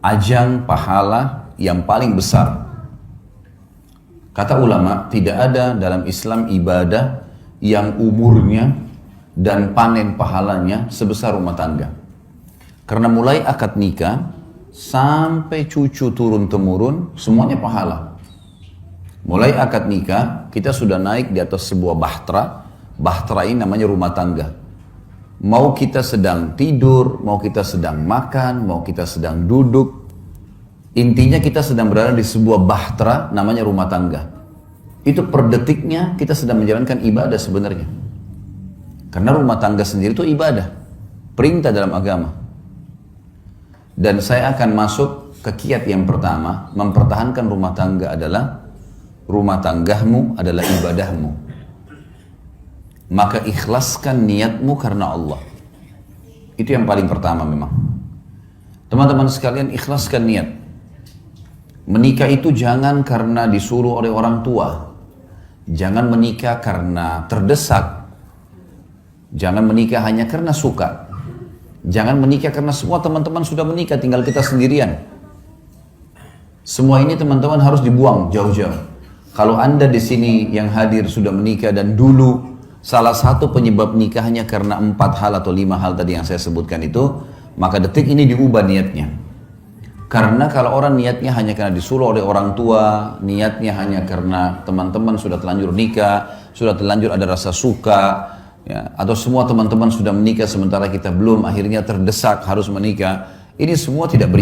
ajang pahala yang paling besar. Kata ulama, tidak ada dalam Islam ibadah yang umurnya dan panen pahalanya sebesar rumah tangga. Karena mulai akad nikah sampai cucu turun-temurun semuanya pahala. Mulai akad nikah kita sudah naik di atas sebuah bahtera. Bahtera ini namanya rumah tangga. Mau kita sedang tidur, mau kita sedang makan, mau kita sedang duduk, intinya kita sedang berada di sebuah bahtera namanya rumah tangga. Itu per detiknya kita sedang menjalankan ibadah sebenarnya. Karena rumah tangga sendiri itu ibadah, perintah dalam agama. Dan saya akan masuk ke kiat yang pertama, mempertahankan rumah tangga adalah rumah tanggamu adalah ibadahmu. Maka ikhlaskan niatmu karena Allah. Itu yang paling pertama memang. Teman-teman sekalian, ikhlaskan niat. Menikah itu jangan karena disuruh oleh orang tua. Jangan menikah karena terdesak. Jangan menikah hanya karena suka. Jangan menikah karena semua teman-teman sudah menikah, tinggal kita sendirian. Semua ini teman-teman harus dibuang jauh-jauh. Kalau Anda di sini yang hadir sudah menikah dan dulu salah satu penyebab nikahnya karena 4 hal atau 5 hal tadi yang saya sebutkan itu, maka detik ini diubah niatnya. Karena kalau orang niatnya hanya karena disuruh oleh orang tua, niatnya hanya karena teman-teman sudah terlanjur nikah, sudah terlanjur ada rasa suka, ya, atau semua teman-teman sudah menikah sementara kita belum, akhirnya terdesak harus menikah. Ini semua tidak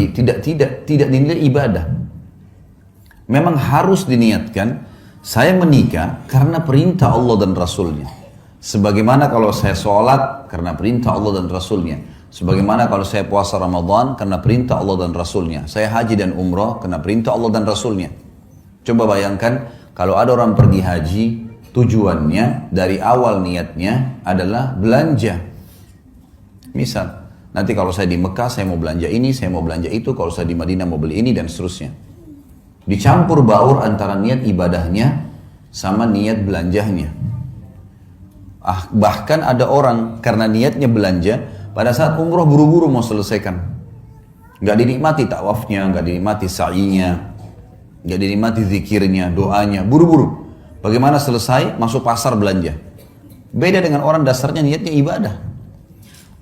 dinilai ibadah. Memang harus diniatkan, saya menikah karena perintah Allah dan Rasulnya. Sebagaimana kalau saya sholat karena perintah Allah dan Rasulnya. Sebagaimana kalau saya puasa Ramadan karena perintah Allah dan Rasulnya. Saya haji dan umrah karena perintah Allah dan Rasulnya. Coba bayangkan kalau ada orang pergi haji, tujuannya dari awal niatnya adalah belanja. Misal, nanti kalau saya di Mekah saya mau belanja ini, saya mau belanja itu. Kalau saya di Madinah mau beli ini dan seterusnya. Dicampur baur antara niat ibadahnya sama niat belanjahnya. Bahkan ada orang karena niatnya belanja, pada saat umroh buru-buru mau selesaikan. Gak dinikmati tawafnya, gak dinikmati sa'inya, gak dinikmati zikirnya, doanya, buru-buru. Bagaimana selesai, masuk pasar belanja. Beda dengan orang dasarnya niatnya ibadah.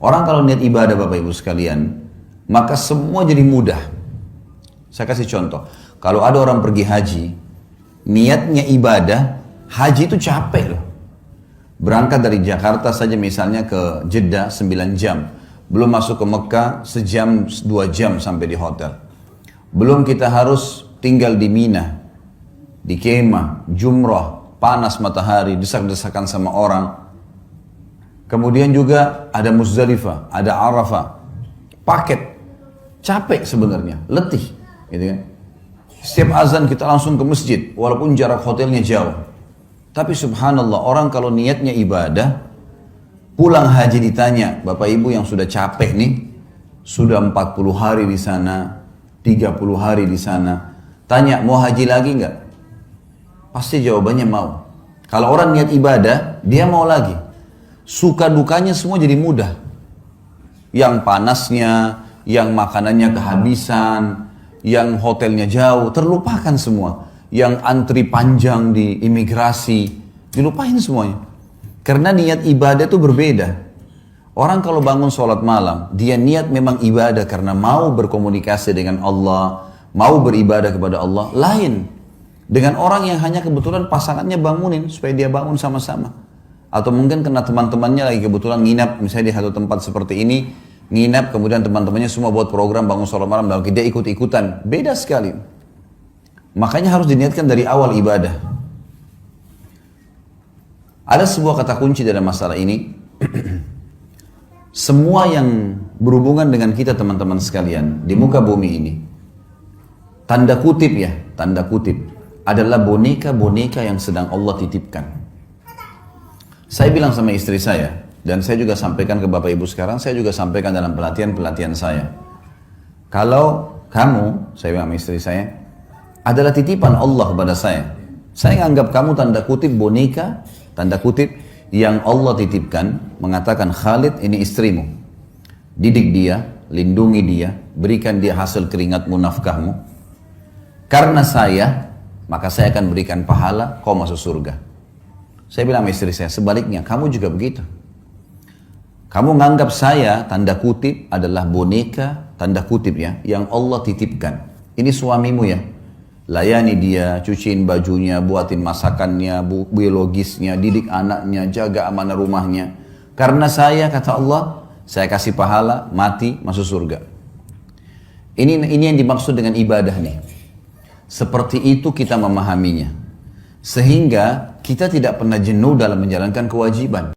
Orang kalau niat ibadah Bapak Ibu sekalian, maka semua jadi mudah. Saya kasih contoh. Kalau ada orang pergi haji, niatnya ibadah, haji itu capek loh. Berangkat dari Jakarta saja misalnya ke Jeddah 9 jam. Belum masuk ke Mekah sejam 2 jam sampai di hotel. Belum kita harus tinggal di Mina, di kemah, jumrah, panas matahari, desak-desakan sama orang. Kemudian juga ada Muzdalifah, ada Arafah. Paket, capek sebenarnya, letih. Gitu kan? Setiap azan kita langsung ke masjid, walaupun jarak hotelnya jauh. Tapi subhanallah, orang kalau niatnya ibadah, pulang haji ditanya, Bapak Ibu yang sudah capek nih, sudah 40 hari di sana, 30 hari di sana, tanya mau haji lagi enggak? Pasti jawabannya mau. Kalau orang niat ibadah, dia mau lagi. Suka dukanya semua jadi mudah. Yang panasnya, yang makanannya kehabisan, yang hotelnya jauh, terlupakan semua. Yang antri panjang di imigrasi, dilupain semuanya. Karena niat ibadah itu berbeda. Orang kalau bangun sholat malam, dia niat memang ibadah karena mau berkomunikasi dengan Allah, mau beribadah kepada Allah, lain. Dengan orang yang hanya kebetulan pasangannya bangunin, supaya dia bangun sama-sama. Atau mungkin karena teman-temannya lagi kebetulan nginap, misalnya di satu tempat seperti ini, nginap, kemudian teman-temannya semua buat program bangun sholat malam, dan dia ikut-ikutan. Beda sekali. Makanya harus diniatkan dari awal ibadah. Ada sebuah kata kunci dalam masalah ini. Semua yang berhubungan dengan kita teman-teman sekalian di muka bumi ini, tanda kutip ya, tanda kutip, adalah boneka-boneka yang sedang Allah titipkan. Saya bilang sama istri saya, dan saya juga sampaikan ke Bapak Ibu sekarang, saya juga sampaikan dalam pelatihan-pelatihan saya. Kalau kamu, saya bilang sama istri saya, adalah titipan Allah kepada saya. Saya anggap kamu tanda kutip boneka, tanda kutip yang Allah titipkan, mengatakan Khalid ini istrimu. Didik dia, lindungi dia, berikan dia hasil keringatmu, nafkahmu. Karena saya, maka saya akan berikan pahala, kau masuk surga. Saya bilang sama istri saya, sebaliknya, kamu juga begitu. Kamu nganggap saya, tanda kutip, adalah boneka, tanda kutip ya, yang Allah titipkan. Ini suamimu ya. Layani dia, cuciin bajunya, buatin masakannya, biologisnya, didik anaknya, jaga amanah rumahnya. Karena saya, kata Allah, saya kasih pahala, mati, masuk surga. Ini yang dimaksud dengan ibadah nih. Seperti itu kita memahaminya. Sehingga kita tidak pernah jenuh dalam menjalankan kewajiban.